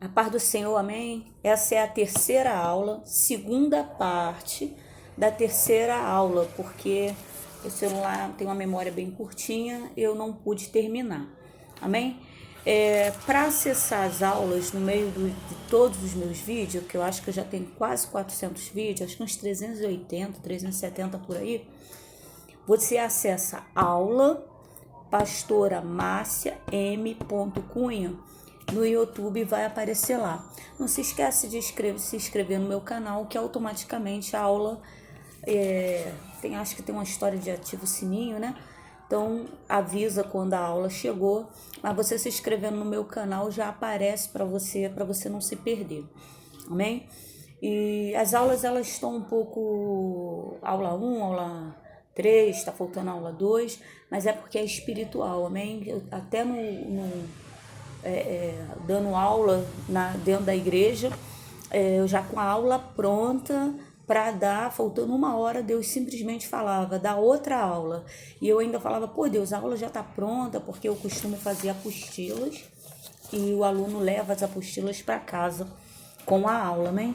A paz do Senhor, amém? Essa é a terceira aula, segunda parte da terceira aula, porque o celular tem uma memória bem curtinha, eu não pude terminar, amém? Para acessar as aulas no meio de todos os meus vídeos, que eu acho que eu já tenho quase 400 vídeos, acho que uns 380, 370 por aí, você acessa aula pastora Márcia M. Cunha. No YouTube vai aparecer lá. Não se esquece de se inscrever no meu canal, que automaticamente a aula acho que tem uma história de ativo o sininho, né? Então avisa quando a aula chegou, mas você se inscrevendo no meu canal já aparece para você não se perder. Amém? E as aulas elas estão um pouco aula 1, aula 3, está faltando aula 2, mas é porque é espiritual, amém? Até dando aula dentro da igreja, eu já com a aula pronta para dar, faltando uma hora, Deus simplesmente falava, dá outra aula. E eu ainda falava, pô Deus, a aula já está pronta, porque eu costumo fazer apostilas e o aluno leva as apostilas para casa com a aula, amém?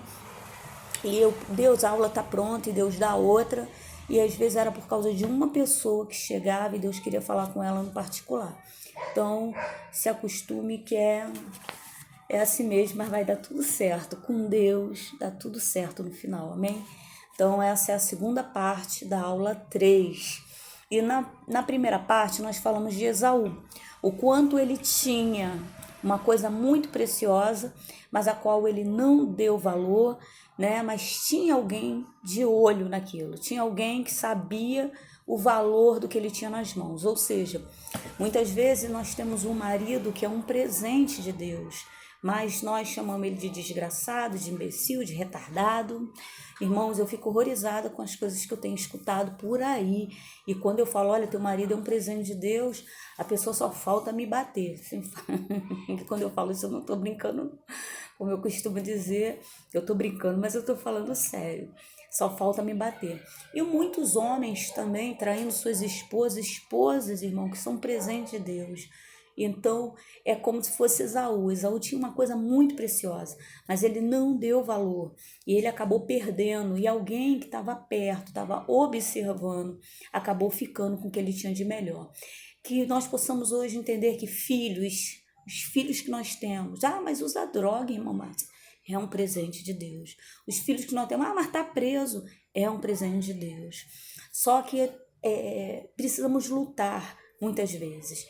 E Deus, a aula está pronta e Deus dá outra. E às vezes era por causa de uma pessoa que chegava e Deus queria falar com ela no particular. Então, se acostume que é assim mesmo, mas vai dar tudo certo. Com Deus, dá tudo certo no final, amém? Então, essa é a segunda parte da aula 3. E na primeira parte, nós falamos de Esaú. O quanto ele tinha uma coisa muito preciosa, mas a qual ele não deu valor, né? Mas tinha alguém de olho naquilo, tinha alguém que sabia o valor do que ele tinha nas mãos. Ou seja, muitas vezes nós temos um marido que é um presente de Deus, mas nós chamamos ele de desgraçado, de imbecil, de retardado. Irmãos, eu fico horrorizada com as coisas que eu tenho escutado por aí. E quando eu falo, olha, teu marido é um presente de Deus, a pessoa só falta me bater. Quando eu falo isso, eu não estou brincando, como eu costumo dizer, eu estou brincando, mas eu estou falando sério. Só falta me bater. E muitos homens também traindo suas esposas, irmão, que são presentes de Deus. Então, é como se fosse Esaú. Esaú tinha uma coisa muito preciosa, mas ele não deu valor. E ele acabou perdendo. E alguém que estava perto, estava observando, acabou ficando com o que ele tinha de melhor. Que nós possamos hoje entender que os filhos que nós temos, mas usa droga, irmão Márcio, é um presente de Deus. Os filhos que nós temos, mas está preso, é um presente de Deus. Só que precisamos lutar muitas vezes.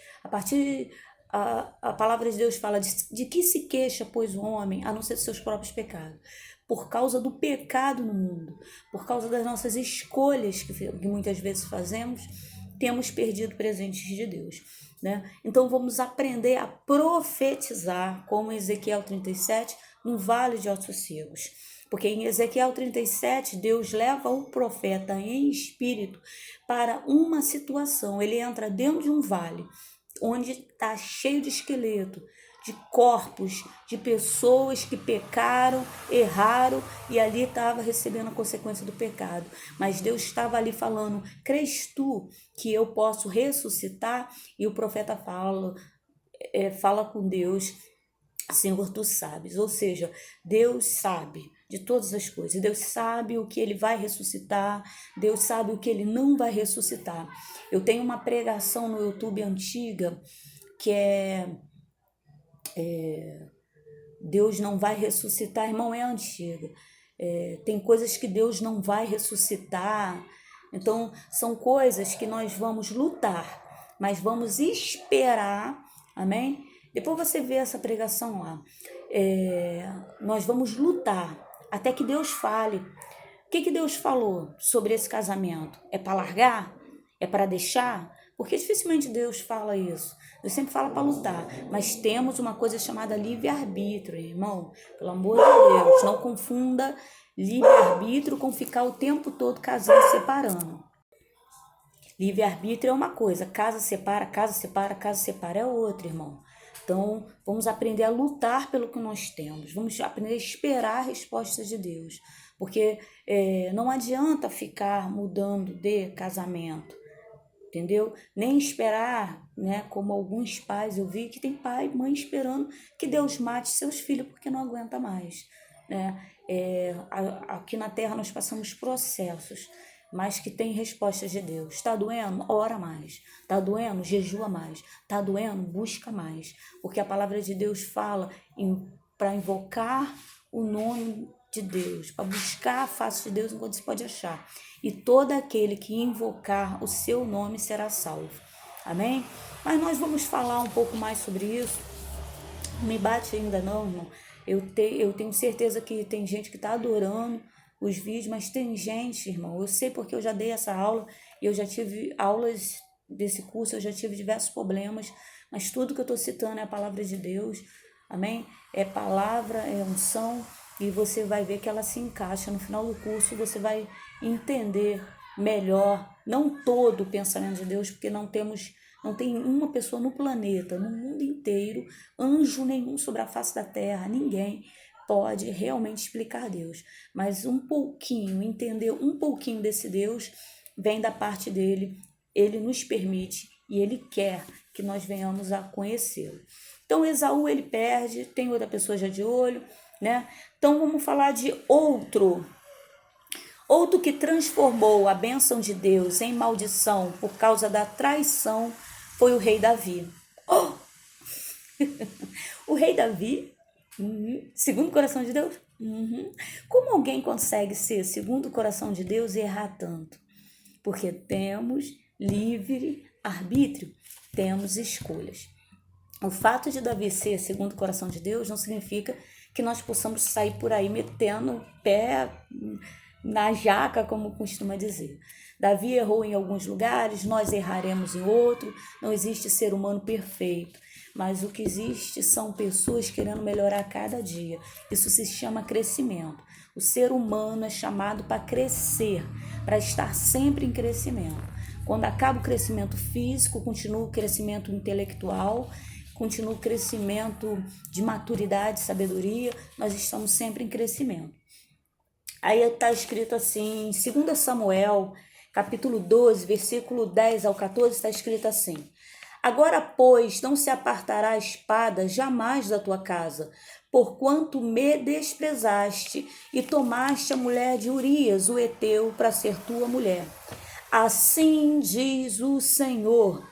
A palavra de Deus fala de que se queixa, pois, o homem, a não ser de seus próprios pecados. Por causa do pecado no mundo, por causa das nossas escolhas que muitas vezes fazemos, temos perdido presentes de Deus, né? Então vamos aprender a profetizar, como Ezequiel 37, no vale de ossos secos. Porque em Ezequiel 37, Deus leva o profeta em espírito para uma situação. Ele entra dentro de um vale, onde está cheio de esqueleto, de corpos, de pessoas que pecaram, erraram e ali estava recebendo a consequência do pecado. Mas Deus estava ali falando, crês tu que eu posso ressuscitar? E o profeta fala com Deus, Senhor, tu sabes. Ou seja, Deus sabe de todas as coisas. Deus sabe o que ele vai ressuscitar. Deus sabe o que ele não vai ressuscitar. Eu tenho uma pregação no YouTube antiga que Deus não vai ressuscitar. Irmão, é antiga. Tem coisas que Deus não vai ressuscitar. Então, são coisas que nós vamos lutar, mas vamos esperar, amém? Depois você vê essa pregação lá. Nós vamos lutar até que Deus fale. O que Deus falou sobre esse casamento? É para largar? É para deixar? Porque dificilmente Deus fala isso. Deus sempre fala para lutar. Mas temos uma coisa chamada livre-arbítrio, irmão. Pelo amor de Deus, não confunda livre-arbítrio com ficar o tempo todo casando e separando. Livre-arbítrio é uma coisa, casa separa é outra, irmão. Então, vamos aprender a lutar pelo que nós temos. Vamos aprender a esperar a resposta de Deus. Porque não adianta ficar mudando de casamento. entendeu? Nem esperar, né? Como alguns pais eu vi que tem pai e mãe esperando que Deus mate seus filhos porque não aguenta mais, né? Aqui na Terra nós passamos processos, mas que tem respostas de Deus. Está doendo? Ora mais. Está doendo? Jejua mais. Está doendo? Busca mais. Porque a palavra de Deus fala para invocar o nome de Deus, para buscar a face de Deus enquanto se pode achar. E todo aquele que invocar o seu nome será salvo. Amém? Mas nós vamos falar um pouco mais sobre isso. Não me bate ainda não, irmão. Eu tenho certeza que tem gente que está adorando os vídeos, mas tem gente, irmão, eu sei porque eu já dei essa aula e eu já tive aulas desse curso, eu já tive diversos problemas, mas tudo que eu estou citando é a palavra de Deus, amém? É palavra, é unção, e você vai ver que ela se encaixa no final do curso, você vai entender melhor, não todo o pensamento de Deus, porque não tem uma pessoa no planeta, no mundo inteiro, anjo nenhum sobre a face da terra, ninguém pode realmente explicar Deus, mas um pouquinho, entender um pouquinho desse Deus vem da parte dele, ele nos permite e ele quer que nós venhamos a conhecê-lo. Então Esaú ele perde, tem outra pessoa já de olho, né? Então vamos falar de outro que transformou a bênção de Deus em maldição por causa da traição foi o rei Davi. Oh! O rei Davi, segundo o coração de Deus? Como alguém consegue ser segundo o coração de Deus e errar tanto? Porque temos livre arbítrio, temos escolhas. O fato de Davi ser segundo o coração de Deus não significa que nós possamos sair por aí metendo o pé na jaca, como costuma dizer. Davi errou em alguns lugares, nós erraremos em outro, não existe ser humano perfeito, mas o que existe são pessoas querendo melhorar a cada dia. Isso se chama crescimento. O ser humano é chamado para crescer, para estar sempre em crescimento. Quando acaba o crescimento físico, continua o crescimento intelectual, continua o crescimento de maturidade, sabedoria, nós estamos sempre em crescimento. Aí está escrito assim, em 2 Samuel, capítulo 12, versículo 10 ao 14, está escrito assim: Agora, pois, não se apartará a espada jamais da tua casa, porquanto me desprezaste e tomaste a mulher de Urias, o heteu, para ser tua mulher. Assim diz o Senhor.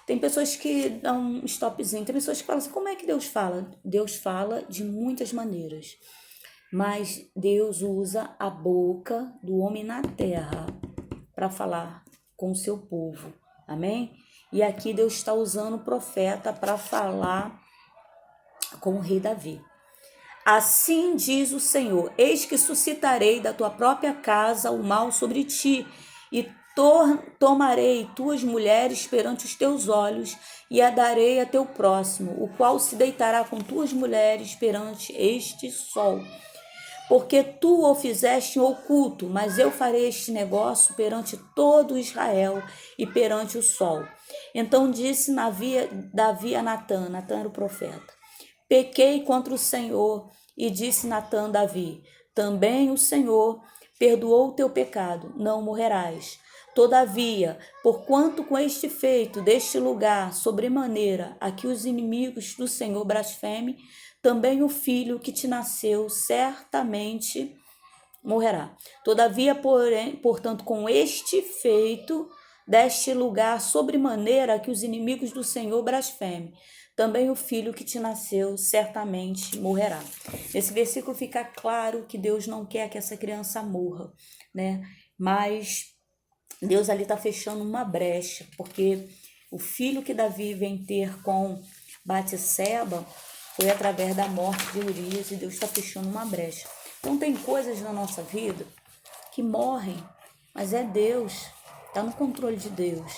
Tem pessoas que dão um stopzinho, tem pessoas que falam assim, como é que Deus fala? Deus fala de muitas maneiras, mas Deus usa a boca do homem na terra para falar com o seu povo, amém? E aqui Deus está usando o profeta para falar com o rei Davi. Assim diz o Senhor, eis que suscitarei da tua própria casa o mal sobre ti, e tomarei tuas mulheres perante os teus olhos, e a darei a teu próximo, o qual se deitará com tuas mulheres perante este sol. Porque tu o fizeste em oculto, mas eu farei este negócio perante todo Israel e perante o sol. Então disse Davi a Natã era o profeta, pequei contra o Senhor, e disse Natã a Davi, também o Senhor perdoou o teu pecado, não morrerás. Todavia, porquanto com este feito deste lugar, sobremaneira, a que os inimigos do Senhor blasfemem, também o filho que te nasceu certamente morrerá. Todavia, porém, portanto, com este feito deste lugar, sobremaneira, a que os inimigos do Senhor blasfemem, também o filho que te nasceu certamente morrerá. Nesse versículo fica claro que Deus não quer que essa criança morra, né? Mas Deus ali está fechando uma brecha, porque o filho que Davi vem ter com Batseba foi através da morte de Urias, e Deus está fechando uma brecha. Então tem coisas na nossa vida que morrem, mas é Deus, está no controle de Deus.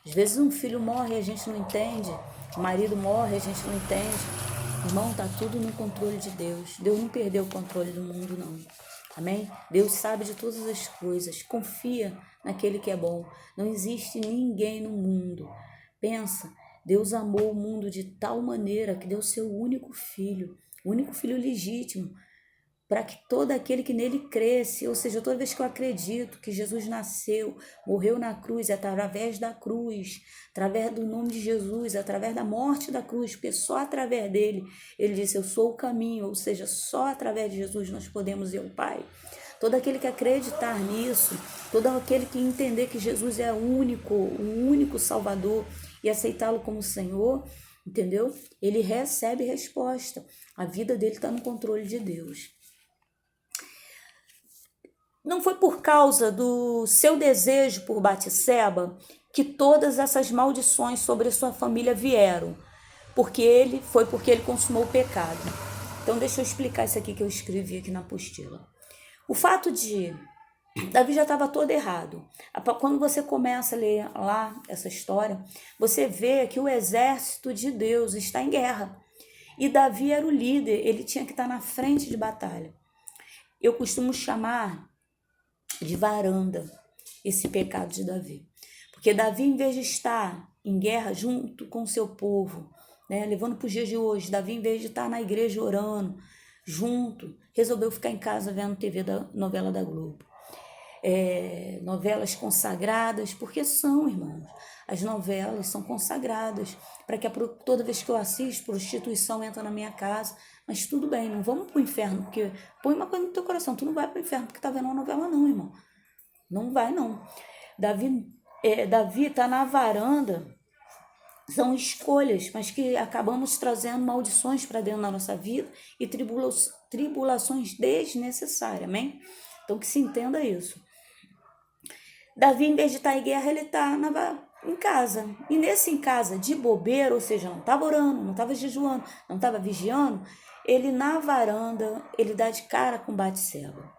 Às vezes um filho morre e a gente não entende, o marido morre e a gente não entende. Irmão, está tudo no controle de Deus. Deus não perdeu o controle do mundo, não. Amém? Deus sabe de todas as coisas. Confia naquele que é bom. Não existe ninguém no mundo. Pensa, Deus amou o mundo de tal maneira que deu seu único filho legítimo, para que todo aquele que nele cresce, ou seja, toda vez que eu acredito que Jesus nasceu, morreu na cruz, é através da cruz, através do nome de Jesus, através da morte da cruz, porque só através dele, ele disse, eu sou o caminho, ou seja, só através de Jesus nós podemos ir ao Pai. Todo aquele que acreditar nisso, todo aquele que entender que Jesus é o único Salvador e aceitá-lo como Senhor, entendeu? Ele recebe resposta. A vida dele está no controle de Deus. Não foi por causa do seu desejo por Batseba que todas essas maldições sobre sua família vieram, porque ele consumou o pecado. Então deixa eu explicar isso aqui que eu escrevi aqui na apostila. O fato de Davi já estava todo errado. Quando você começa a ler lá essa história, você vê que o exército de Deus está em guerra. E Davi era o líder, ele tinha que estar na frente de batalha. Eu costumo chamar de varanda esse pecado de Davi. Porque Davi, em vez de estar em guerra junto com o seu povo, né, levando para os dias de hoje, Davi, em vez de estar na igreja orando junto, resolveu ficar em casa vendo TV novela da Globo. Novelas consagradas, porque são, irmãos, as novelas são consagradas, para que toda vez que eu assisto, prostituição entra na minha casa, mas tudo bem, não vamos para o inferno, porque põe uma coisa no teu coração, tu não vai para o inferno porque tá vendo uma novela não, irmão, não vai não. Davi está na varanda, são escolhas, mas que acabamos trazendo maldições para dentro da nossa vida e tribulações desnecessárias, amém? Então que se entenda isso. Davi, em vez de estar em guerra, ele está em casa. E nesse em casa, de bobeira, ou seja, não estava orando, não estava jejuando, não estava vigiando, ele na varanda, ele dá de cara com Batseba.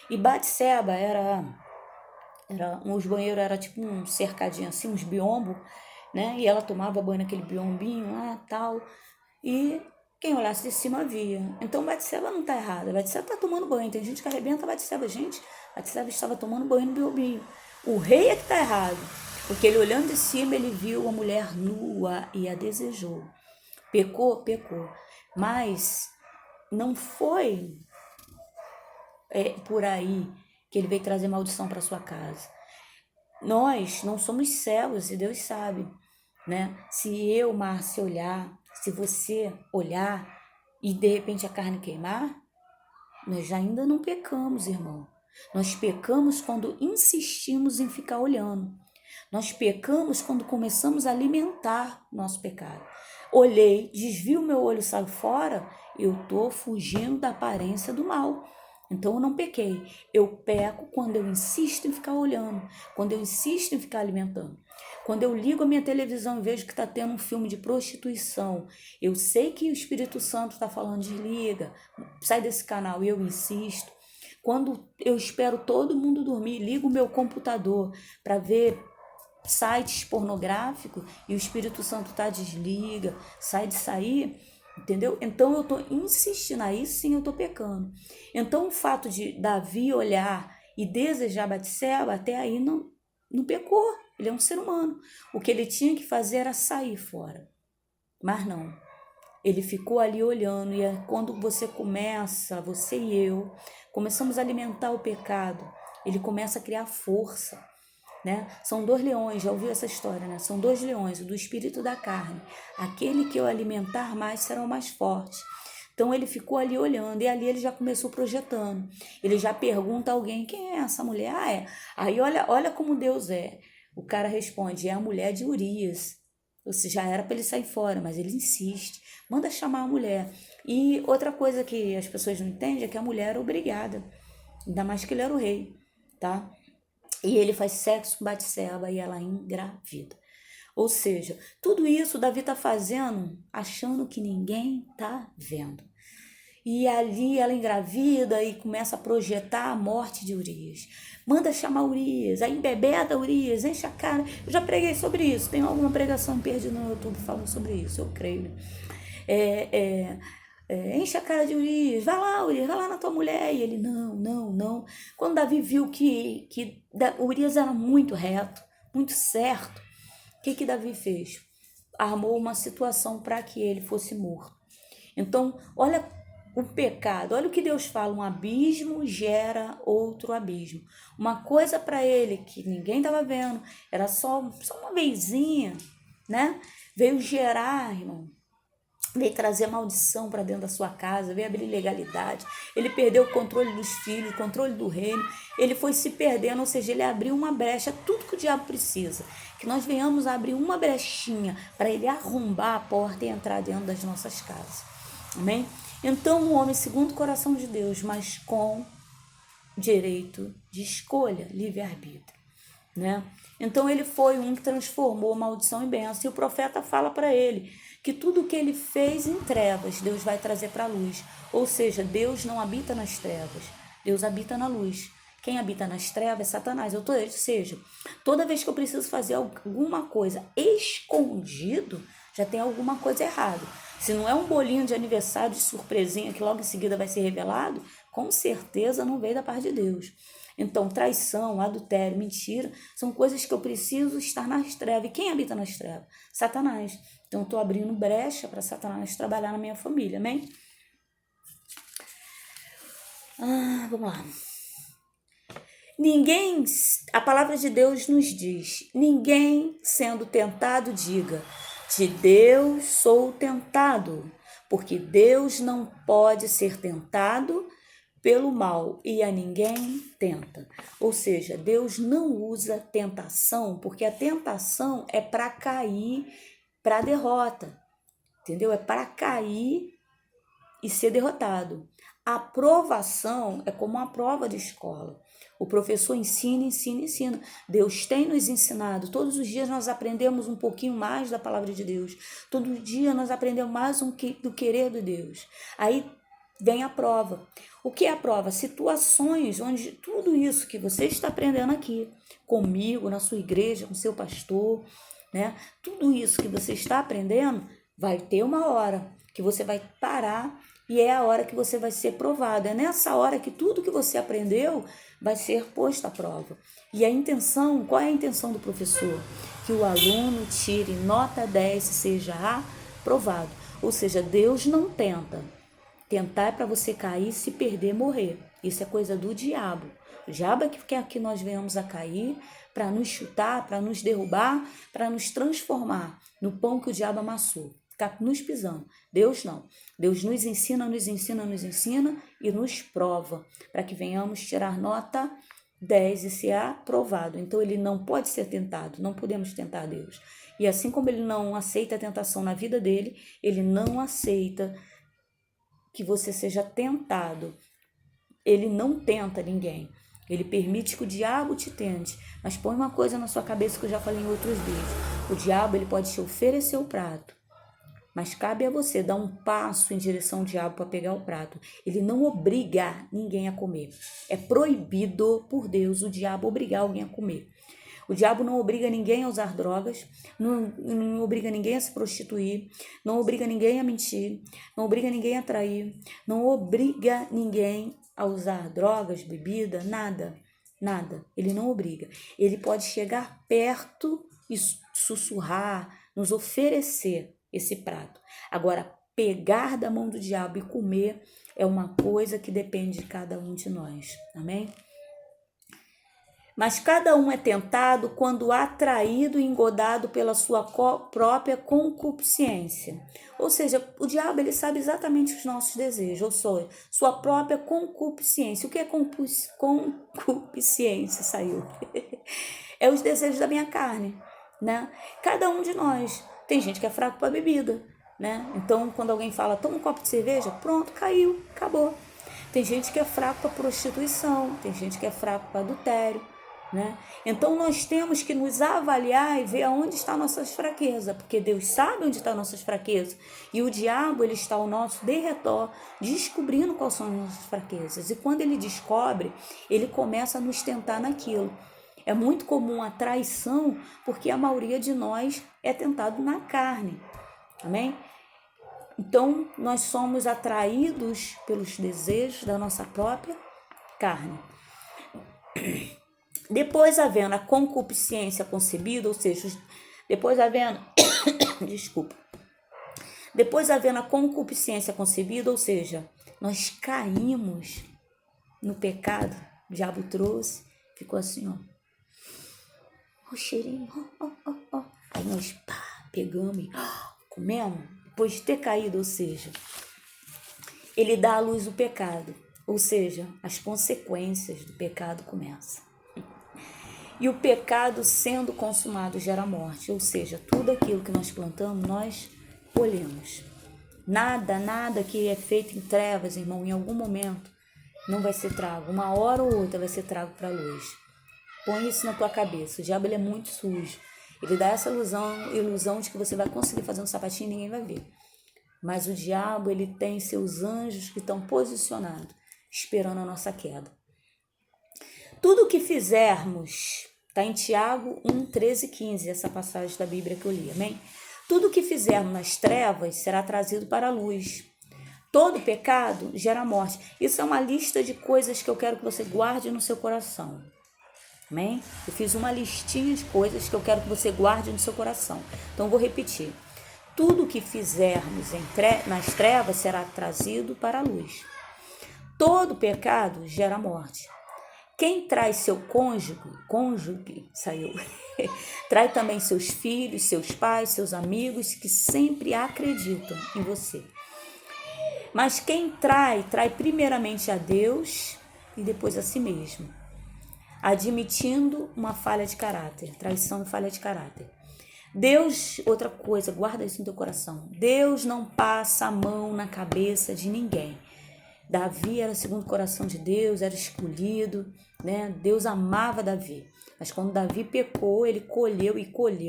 E Batseba os banheiros eram tipo um cercadinho assim, uns biombos, né? E ela tomava banho naquele biombinho lá, tal. E quem olhasse de cima via. Então Batseba não está errada, Batseba está tomando banho. Tem gente que arrebenta Batseba. Gente, Batseba estava tomando banho no biombinho. O rei é que está errado, porque ele olhando de cima, ele viu a mulher nua e a desejou. Pecou, mas não foi por aí que ele veio trazer maldição para sua casa. Nós não somos cegos e Deus sabe, né? Se eu, Márcia, olhar, se você olhar e de repente a carne queimar, nós ainda não pecamos, irmão. Nós pecamos quando insistimos em ficar olhando. Nós pecamos quando começamos a alimentar nosso pecado. Olhei, desvio meu olho, saio fora, eu estou fugindo da aparência do mal. Então eu não pequei. Eu peco quando eu insisto em ficar olhando, quando eu insisto em ficar alimentando. Quando eu ligo a minha televisão e vejo que está tendo um filme de prostituição, eu sei que o Espírito Santo está falando, desliga, sai desse canal, e eu insisto. Quando eu espero todo mundo dormir, ligo o meu computador para ver sites pornográficos e o Espírito Santo desliga, sai de sair, entendeu? Então eu estou insistindo, aí sim eu estou pecando. Então o fato de Davi olhar e desejar Batseba, até aí não pecou, ele é um ser humano. O que ele tinha que fazer era sair fora, mas não. Ele ficou ali olhando, e quando você e eu, começamos a alimentar o pecado, ele começa a criar força, né? São 2 leões, já ouviu essa história, né? São 2 leões, o do espírito e da carne. Aquele que eu alimentar mais será o mais forte. Então ele ficou ali olhando, e ali ele já começou projetando. Ele já pergunta a alguém, quem é essa mulher? É. Aí olha como Deus é. O cara responde, é a mulher de Urias. Ou seja, já era para ele sair fora, mas ele insiste. Manda chamar a mulher. E outra coisa que as pessoas não entendem é que a mulher era obrigada. Ainda mais que ele era o rei, tá? E ele faz sexo com Batseba e ela engravida. Ou seja, tudo isso Davi está fazendo achando que ninguém está vendo. E ali ela engravida e começa a projetar a morte de Urias. Manda chamar Urias, aí embebeda Urias, enche a cara. Eu já preguei sobre isso, tem alguma pregação perdida no YouTube falando sobre isso, eu creio. Enche a cara de Urias, vai lá Urias, vai lá na tua mulher. E ele, não. Quando Davi viu que Urias era muito reto, muito certo, o que Davi fez? Armou uma situação para que ele fosse morto. Então, olha o pecado, olha o que Deus fala, um abismo gera outro abismo. Uma coisa para ele que ninguém estava vendo, era só uma vezinha, né? Veio gerar, irmão, veio trazer maldição para dentro da sua casa, veio abrir ilegalidade. Ele perdeu o controle dos filhos, o controle do reino. Ele foi se perdendo, ou seja, ele abriu uma brecha, tudo que o diabo precisa. Que nós venhamos a abrir uma brechinha para ele arrombar a porta e entrar dentro das nossas casas. Amém? Então, um homem segundo o coração de Deus, mas com direito de escolha, livre-arbítrio, né? Então, ele foi um que transformou maldição em bênção. E o profeta fala para ele que tudo que ele fez em trevas, Deus vai trazer para a luz. Ou seja, Deus não habita nas trevas, Deus habita na luz. Quem habita nas trevas é Satanás. Ou seja, toda vez que eu preciso fazer alguma coisa escondido, já tem alguma coisa errada. Se não é um bolinho de aniversário de surpresinha que logo em seguida vai ser revelado, com certeza não veio da parte de Deus. Então, traição, adultério, mentira, são coisas que eu preciso estar nas trevas. E quem habita nas trevas? Satanás. Então, eu estou abrindo brecha para Satanás trabalhar na minha família, amém? Vamos lá. Ninguém, a palavra de Deus nos diz, ninguém sendo tentado diga, de Deus sou tentado, porque Deus não pode ser tentado pelo mal e a ninguém tenta. Ou seja, Deus não usa tentação, porque a tentação é para cair para a derrota, entendeu? É para cair e ser derrotado. A aprovação é como uma prova de escola. O professor ensina, ensina, ensina. Deus tem nos ensinado. Todos os dias nós aprendemos um pouquinho mais da palavra de Deus. Todo dia nós aprendemos mais do querer de Deus. Aí vem a prova. O que é a prova? Situações onde tudo isso que você está aprendendo aqui, comigo, na sua igreja, com seu pastor, né? Tudo isso que você está aprendendo, vai ter uma hora que você vai parar e é a hora que você vai ser provado. É nessa hora que tudo que você aprendeu vai ser posto à prova. E a intenção, qual é a intenção do professor? Que o aluno tire nota 10 e seja aprovado. Ou seja, Deus não tenta. Tentar é para você cair, se perder, morrer. Isso é coisa do diabo. O diabo é que quer que nós venhamos a cair para nos chutar, para nos derrubar, para nos transformar no pão que o diabo amassou. Ficar nos pisando. Deus não. Deus nos ensina, nos ensina, nos ensina e nos prova para que venhamos tirar nota 10 e ser aprovado. Então ele não pode ser tentado, não podemos tentar Deus. E assim como ele não aceita a tentação na vida dele, ele não aceita que você seja tentado. Ele não tenta ninguém. Ele permite que o diabo te tente. Mas põe uma coisa na sua cabeça que eu já falei em outros vídeos. O diabo ele pode te oferecer o prato, mas cabe a você dar um passo em direção ao diabo para pegar o prato. Ele não obriga ninguém a comer. É proibido por Deus o diabo obrigar alguém a comer. O diabo não obriga ninguém a usar drogas, não obriga ninguém a se prostituir, não obriga ninguém a mentir, não obriga ninguém a trair, não obriga ninguém a usar drogas, bebida, nada, nada. Ele não obriga. Ele pode chegar perto e sussurrar, nos oferecer esse prato. Agora, pegar da mão do diabo e comer é uma coisa que depende de cada um de nós. Amém? Mas cada um é tentado quando atraído e engodado pela sua própria concupiscência. Ou seja, o diabo ele sabe exatamente os nossos desejos, ou seja, sua própria concupiscência. O que é concupiscência? Saiu. É os desejos da minha carne, né? Cada um de nós. Tem gente que é fraco para bebida, né? Então, quando alguém fala, toma um copo de cerveja, pronto, caiu, acabou. Tem gente que é fraco para prostituição, tem gente que é fraco para adultério, né? Então nós temos que nos avaliar e ver aonde estão nossas fraquezas, porque Deus sabe onde estão nossas fraquezas e o diabo ele está ao nosso derredor descobrindo quais são as nossas fraquezas, e quando ele descobre, ele começa a nos tentar naquilo. É muito comum a traição, porque a maioria de nós é tentado na carne, amém? Então nós somos atraídos pelos desejos da nossa própria carne. Depois havendo a concupiscência concebida, ou seja, depois havendo, desculpa, Depois havendo a concupiscência concebida, ou seja, nós caímos no pecado, o diabo trouxe, ficou assim, ó, o cheirinho, ó. Aí nós pegamos e comemos, depois de ter caído, ou seja, ele dá à luz o pecado, ou seja, as consequências do pecado começam. E o pecado sendo consumado gera morte, ou seja, tudo aquilo que nós plantamos, nós colhemos. Nada que é feito em trevas, irmão, em algum momento não vai ser trago. Uma hora ou outra vai ser trago para a luz. Põe isso na tua cabeça. O diabo ele é muito sujo. Ele dá essa ilusão de que você vai conseguir fazer um sapatinho e ninguém vai ver. Mas o diabo ele tem seus anjos que estão posicionados, esperando a nossa queda. Tudo o que fizermos, está em Tiago 1, 13 e 15, essa passagem da Bíblia que eu li, amém? Tudo o que fizermos nas trevas será trazido para a luz. Todo pecado gera morte. Isso é uma lista de coisas que eu quero que você guarde no seu coração. Amém? Eu fiz uma listinha de coisas que eu quero que você guarde no seu coração. Então eu vou repetir. Tudo que fizermos nas trevas será trazido para a luz. Todo pecado gera morte. Quem traz seu cônjuge, saiu, traz também seus filhos, seus pais, seus amigos que sempre acreditam em você. Mas quem trai primeiramente a Deus e depois a si mesmo, admitindo uma falha de caráter, traição e falha de caráter. Deus, outra coisa, guarda isso no teu coração, Deus não passa a mão na cabeça de ninguém. Davi era segundo o coração de Deus, era escolhido, né? Deus amava Davi, mas quando Davi pecou, ele colheu,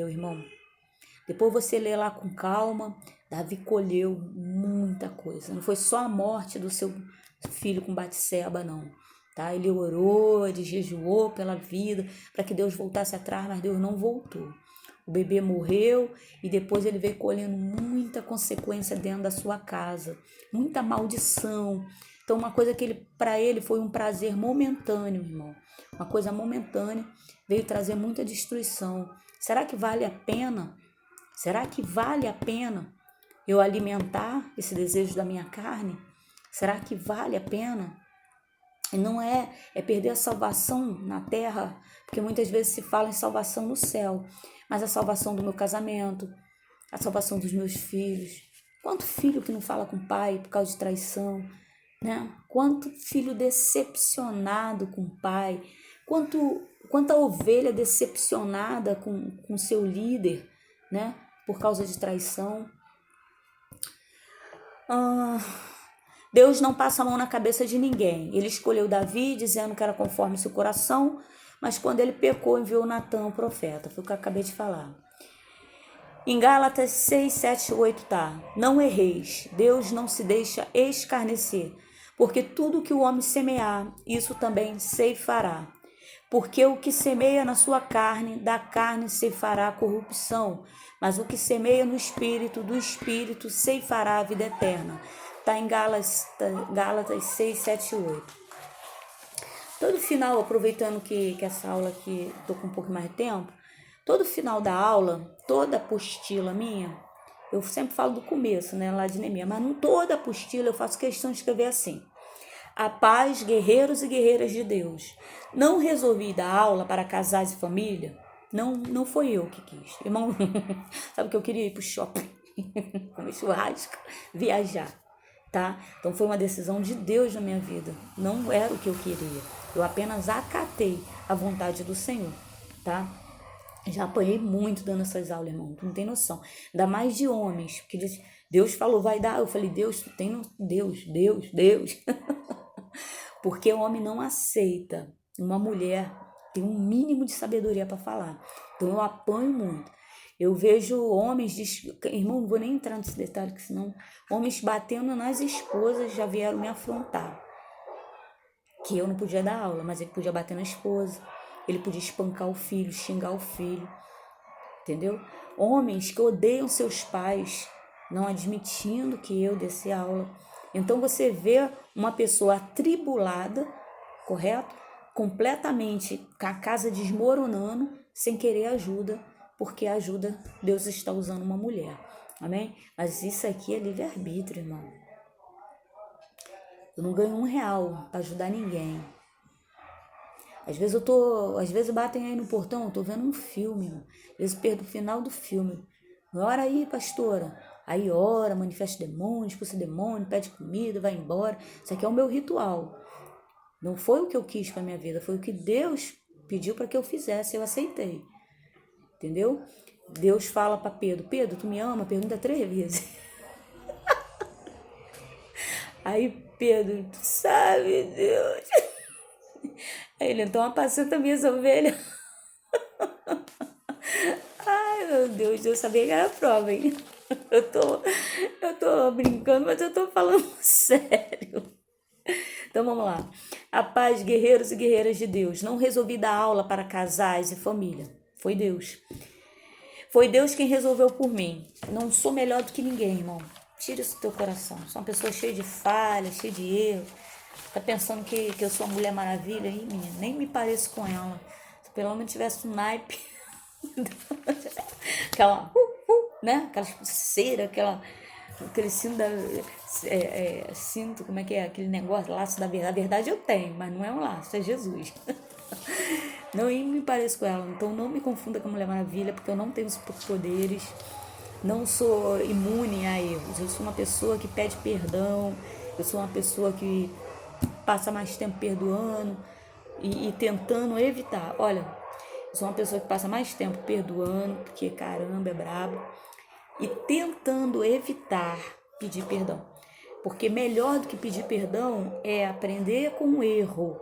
irmão. Depois você lê lá com calma, Davi colheu muita coisa. Não foi só a morte do seu filho com Batseba, não. Tá? Ele orou, ele jejuou pela vida, para que Deus voltasse atrás, mas Deus não voltou. O bebê morreu e depois ele veio colhendo muita consequência dentro da sua casa, muita maldição. Então, uma coisa que para ele foi um prazer momentâneo, irmão. Uma coisa momentânea veio trazer muita destruição. Será que vale a pena? Será que vale a pena eu alimentar esse desejo da minha carne? Será que vale a pena? E não é perder a salvação na terra, porque muitas vezes se fala em salvação no céu, mas a salvação do meu casamento, a salvação dos meus filhos. Quanto filho que não fala com o pai por causa de traição, né? Quanto filho decepcionado com o pai, quanta ovelha decepcionada com seu líder, né? Por causa de traição. Deus não passa a mão na cabeça de ninguém. Ele escolheu Davi, dizendo que era conforme seu coração, mas quando ele pecou, enviou Natã, o profeta. Foi o que eu acabei de falar. Em Gálatas 6, 7, 8 tá. Não erreis, Deus não se deixa escarnecer, porque tudo que o homem semear, isso também ceifará. Porque o que semeia na sua carne, da carne ceifará corrupção, mas o que semeia no espírito, do espírito ceifará a vida eterna. Está em Gálatas 6, 7 e 8. Todo final, aproveitando que essa aula aqui, estou com um pouco mais de tempo, todo final da aula, toda apostila minha, eu sempre falo do começo, né, lá de Neemias, mas não toda apostila eu faço questão de escrever assim. A paz, guerreiros e guerreiras de Deus. Não resolvi dar aula para casais e família? Não foi eu que quis. Irmão, sabe que eu queria ir pro shopping, comer churrasco, viajar, tá? Então foi uma decisão de Deus na minha vida. Não era o que eu queria. Eu apenas acatei a vontade do Senhor, tá? Já apanhei muito dando essas aulas, irmão. Tu não tem noção. Ainda mais de homens. Porque Deus falou, vai dar. Eu falei, Deus, tu tem noção? Deus. Porque o homem não aceita uma mulher ter um mínimo de sabedoria para falar. Então eu apanho muito. Eu vejo homens, irmão, não vou nem entrar nesse detalhe, que senão homens batendo nas esposas já vieram me afrontar. Que eu não podia dar aula, mas ele podia bater na esposa, ele podia espancar o filho, xingar o filho, entendeu? Homens que odeiam seus pais, não admitindo que eu desse aula. Então você vê uma pessoa atribulada, correto? Completamente com a casa desmoronando, sem querer ajuda, porque ajuda Deus está usando uma mulher. Amém? Mas isso aqui é livre-arbítrio, irmão. Eu não ganho R$1 para ajudar ninguém. Às vezes batem aí no portão, eu tô vendo um filme, irmão. Às vezes perdo o final do filme. Ora aí, pastora. Aí ora, manifesta demônio, expulsa demônio, pede comida, vai embora. Isso aqui é o meu ritual. Não foi o que eu quis para minha vida, foi o que Deus pediu para que eu fizesse, eu aceitei. Entendeu? Deus fala para Pedro: Pedro, tu me ama? Pergunta 3 vezes. Aí Pedro: tu sabe, Deus. Aí ele: então apacenta minhas ovelhas. Ai, meu Deus, eu sabia que era prova, hein? Eu tô brincando, mas eu tô falando sério. Então vamos lá. A paz, guerreiros e guerreiras de Deus. Não resolvi dar aula para casais e família. Foi Deus. Foi Deus quem resolveu por mim. Não sou melhor do que ninguém, irmão. Tira isso do teu coração. Sou uma pessoa cheia de falhas, cheia de erros. Tá pensando que eu sou uma Mulher Maravilha? Aí, menina, nem me pareço com ela. Se pelo menos tivesse um naipe. Aquela, né? Aquela cera, aquele cinto, como é que é? Aquele negócio, laço da verdade. A verdade eu tenho, mas não é um laço, é Jesus. Não me pareço com ela, então não me confunda com a Mulher Maravilha, porque eu não tenho superpoderes, não sou imune a erros. Eu sou uma pessoa que pede perdão, eu sou uma pessoa que passa mais tempo perdoando e tentando evitar. Olha, eu sou uma pessoa que passa mais tempo perdoando, porque caramba, é brabo, e tentando evitar pedir perdão. Porque melhor do que pedir perdão é aprender com o erro.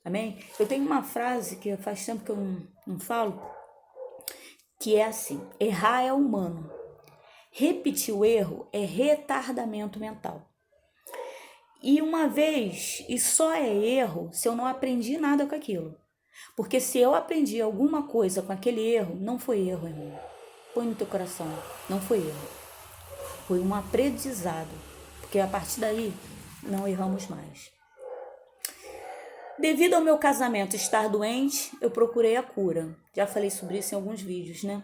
Amém? Eu tenho uma frase que faz tempo que eu não falo, que é assim: errar é humano. Repetir o erro é retardamento mental. E uma vez, e só é erro se eu não aprendi nada com aquilo. Porque se eu aprendi alguma coisa com aquele erro, não foi erro, irmão. Põe no teu coração, não foi erro. Foi um aprendizado. Porque a partir daí, não erramos mais. Devido ao meu casamento estar doente, eu procurei a cura. Já falei sobre isso em alguns vídeos, né?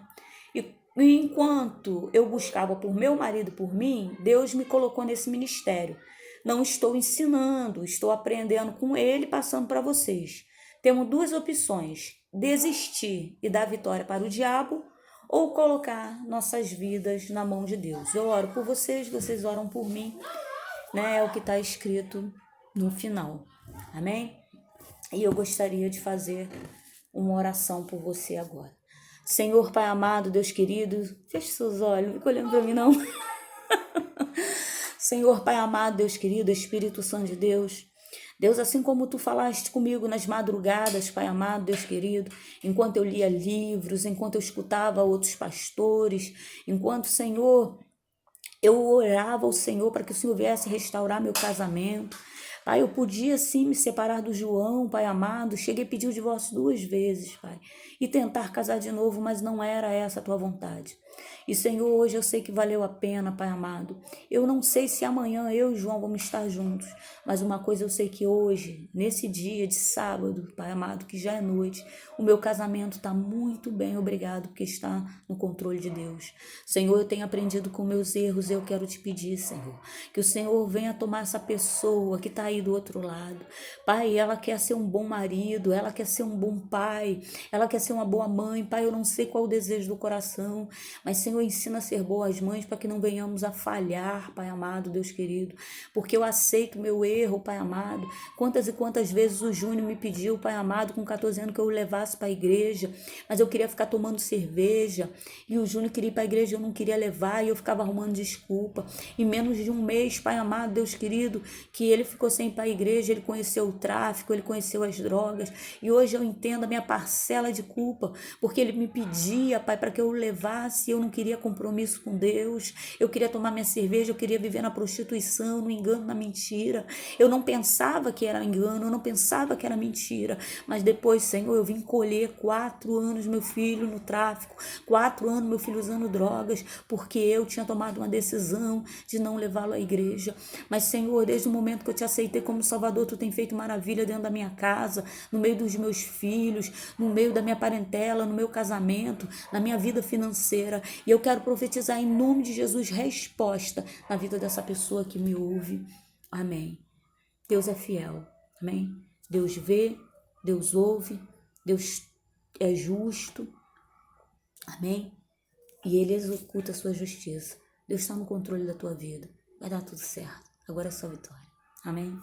E enquanto eu buscava por meu marido, por mim, Deus me colocou nesse ministério. Não estou ensinando, estou aprendendo com ele, passando para vocês. Temos 2 opções: desistir e dar vitória para o diabo, ou colocar nossas vidas na mão de Deus. Eu oro por vocês, vocês oram por mim, né? É o que está escrito no final. Amém? E eu gostaria de fazer uma oração por você agora. Senhor Pai amado, Deus querido, feche seus olhos, não fica olhando para mim não. Senhor Pai amado, Deus querido, Espírito Santo de Deus, Deus, assim como tu falaste comigo nas madrugadas, Pai amado, Deus querido, enquanto eu lia livros, enquanto eu escutava outros pastores, enquanto, Senhor, eu orava ao Senhor para que o Senhor viesse restaurar meu casamento. Pai, eu podia sim me separar do João, Pai amado. Cheguei a pedir o divórcio 2 vezes, Pai, e tentar casar de novo, mas não era essa a tua vontade. E, Senhor, hoje eu sei que valeu a pena, Pai amado. Eu não sei se amanhã eu e o João vamos estar juntos, mas uma coisa eu sei que hoje, nesse dia de sábado, Pai amado, que já é noite, o meu casamento está muito bem, obrigado, porque está no controle de Deus. Senhor, eu tenho aprendido com meus erros, eu quero te pedir, Senhor, que o Senhor venha tomar essa pessoa que está aí do outro lado. Pai, ela quer ser um bom marido, ela quer ser um bom pai, ela quer ser uma boa mãe. Pai, eu não sei qual o desejo do coração, mas, Senhor, ensina a ser boas mães para que não venhamos a falhar, Pai amado, Deus querido, porque eu aceito meu erro, Pai amado. Quantas e quantas vezes o Júnior me pediu, Pai amado, com 14 anos que eu o levasse para a igreja, mas eu queria ficar tomando cerveja, e o Júnior queria ir para a igreja, eu não queria levar, e eu ficava arrumando desculpa. Em menos de um mês, Pai amado, Deus querido, que ele ficou sem ir para a igreja, ele conheceu o tráfico, ele conheceu as drogas, e hoje eu entendo a minha parcela de culpa, porque ele me pedia, Pai, para que eu o levasse. Eu não queria compromisso com Deus, eu queria tomar minha cerveja, eu queria viver na prostituição, no engano, na mentira. Eu não pensava que era engano, eu não pensava que era mentira, mas depois, Senhor, eu vim colher 4 anos meu filho no tráfico, 4 anos meu filho usando drogas, porque eu tinha tomado uma decisão de não levá-lo à igreja. Mas, Senhor, desde o momento que eu te aceitei como Salvador, tu tem feito maravilha dentro da minha casa, no meio dos meus filhos, no meio da minha parentela, no meu casamento, na minha vida financeira. agora. E eu quero profetizar em nome de Jesus resposta na vida dessa pessoa que me ouve. Amém. Deus é fiel. Amém. Deus vê, Deus ouve, Deus é justo. Amém. E Ele executa a sua justiça. Deus está no controle da tua vida. Vai dar tudo certo. Agora é só vitória. Amém.